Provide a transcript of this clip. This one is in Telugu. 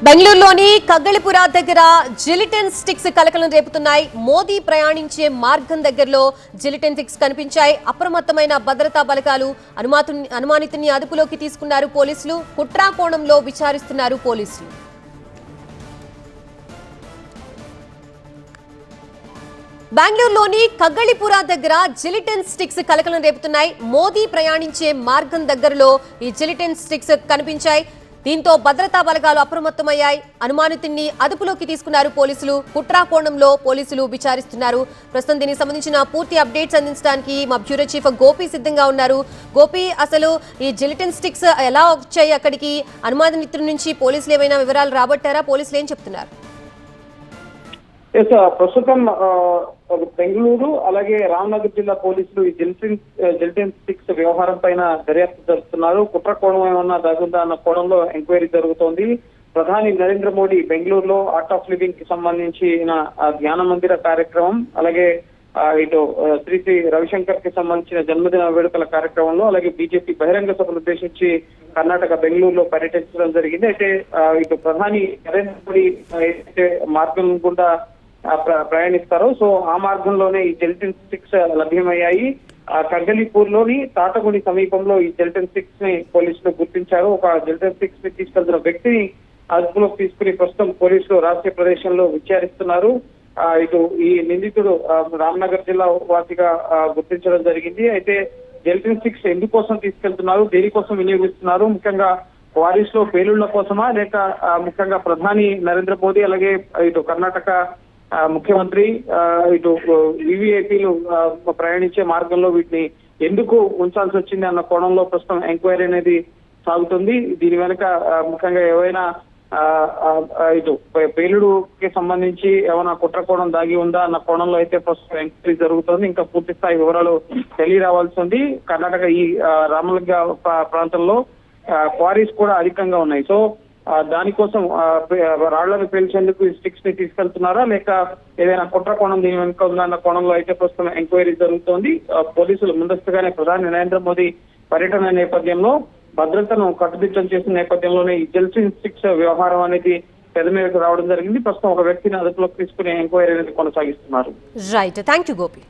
బెంగళూరులోని కగ్గలిపుర దగ్గర జిలిటిన్ స్టిక్స్ కలకలం రేపుతున్నాయి. మోదీ ప్రయాణించే మార్గం దగ్గరలో జిలిటిన్ స్టిక్స్ కనిపించాయి. అప్రమత్తమైన భద్రతా బలగాలు అనుమానితుని అదుపులోకి తీసుకున్నారు పోలీసులు. కుట్రా కోణంలో విచారిస్తున్నారు పోలీసులు. బెంగళూరులోని కగ్గలిపుర దగ్గర జిలిటిన్ స్టిక్స్ కలకలం రేపుతున్నాయి. మోదీ ప్రయాణించే మార్గం దగ్గరలో ఈ జిలిటిన్ స్టిక్స్ కనిపించాయి. దీంతో భద్రతా బలగాలు అప్రమత్తమయ్యాయి. అనుమానితుడిని అదుపులోకి తీసుకున్నారు పోలీసులు. కుట్రా కోణంలో పోలీసులు విచారిస్తున్నారు. ప్రస్తుతం దీనికి సంబంధించిన పూర్తి అప్డేట్స్ అందించడానికి మా బ్యూరో చీఫ్ గోపి సిద్ధంగా ఉన్నారు. గోపి, అసలు ఈ జిలిటిన్ స్టిక్స్ ఎలా వచ్చాయి అక్కడికి? అనుమానితుడి నుంచి పోలీసులు ఏమైనా వివరాలు రాబట్టారా? పోలీసులు ఏం చెప్తున్నారు? ప్రస్తుతం బెంగళూరు అలాగే రామ్నగర్ జిల్లా పోలీసులు ఈ జిలిటిన్ స్టిక్స్ వ్యవహారం పైన దర్యాప్తు జరుపుతున్నారు. కుట్ర కోణం ఏమన్నా జరుగుతుందా అన్న కోణంలో ఎంక్వైరీ జరుగుతోంది. ప్రధాని నరేంద్ర మోడీ బెంగళూరులో ఆర్ట్ ఆఫ్ లివింగ్ కి సంబంధించిన ధ్యాన మందిర కార్యక్రమం, అలాగే ఇటు శ్రీ రవిశంకర్ కి సంబంధించిన జన్మదిన వేడుకల కార్యక్రమంలో, అలాగే బీజేపీ బహిరంగ సభను ఉద్దేశించి కర్ణాటక బెంగళూరులో పర్యటించడం జరిగింది. అయితే ఇటు ప్రధాని నరేంద్ర మోడీ అయితే మార్గం గుండా ప్రయాణిస్తారు. సో ఆ మార్గంలోనే ఈ జిలిటిన్ స్టిక్స్ లభ్యమయ్యాయి. కగ్గలిపూర్ లోని తాటగుడి సమీపంలో ఈ జిలిటిన్ స్టిక్స్ ని పోలీసులు గుర్తించారు. ఒక జిలిటిన్ స్టిక్స్ ని తీసుకెళ్తున్న వ్యక్తిని అదుపులోకి తీసుకుని ప్రస్తుతం పోలీసులు రహస్య ప్రదేశంలో విచారిస్తున్నారు. ఇటు ఈ నిందితుడు రామ్నగర్ జిల్లా వాసిగా గుర్తించడం జరిగింది. అయితే జిలిటిన్ స్టిక్స్ ఎందుకోసం తీసుకెళ్తున్నారు, దేనికోసం వినియోగిస్తున్నారు, ముఖ్యంగా క్వారీస్ లో పేలుళ్ల కోసమా, లేక ముఖ్యంగా ప్రధాని నరేంద్ర మోదీ అలాగే ఇటు కర్ణాటక ముఖ్యమంత్రి ఇటు వివిఐపీలు ప్రయాణించే మార్గంలో వీటిని ఎందుకు ఉంచాల్సి వచ్చింది అన్న కోణంలో ప్రస్తుతం ఎంక్వైరీ అనేది సాగుతుంది. దీని వెనుక ముఖ్యంగా ఏవైనా ఇటు పేలుడుకి సంబంధించి ఏమైనా కుట్ర కోణం దాగి ఉందా అన్న కోణంలో అయితే ప్రస్తుతం ఎంక్వైరీ జరుగుతుంది. ఇంకా పూర్తి స్థాయి వివరాలు తెలియరావాల్సి ఉంది. కర్ణాటక ఈ రామలింగ ప్రాంతంలో క్వారీస్ కూడా అధికంగా ఉన్నాయి. సో దానికోసం రాళ్లను పేల్చేందుకు ఈ స్టిక్స్ ని తీసుకెళ్తున్నారా, లేక ఏదైనా కుట్ర కోణం దీని వెనుక ఉందా అన్న కోణంలో అయితే ప్రస్తుతం ఎంక్వైరీ జరుగుతోంది. పోలీసులు ముందస్తుగానే ప్రధాని నరేంద్ర మోదీ పర్యటన నేపథ్యంలో భద్రతను కట్టుదిట్టం చేసిన నేపథ్యంలోనే ఈ జిలిటిన్ స్టిక్స్ వ్యవహారం అనేది పెద్ద మేరకు రావడం జరిగింది. ప్రస్తుతం ఒక వ్యక్తిని అదుపులోకి తీసుకుని ఎంక్వైరీ అనేది కొనసాగిస్తున్నారు. Right, thank you Gopi.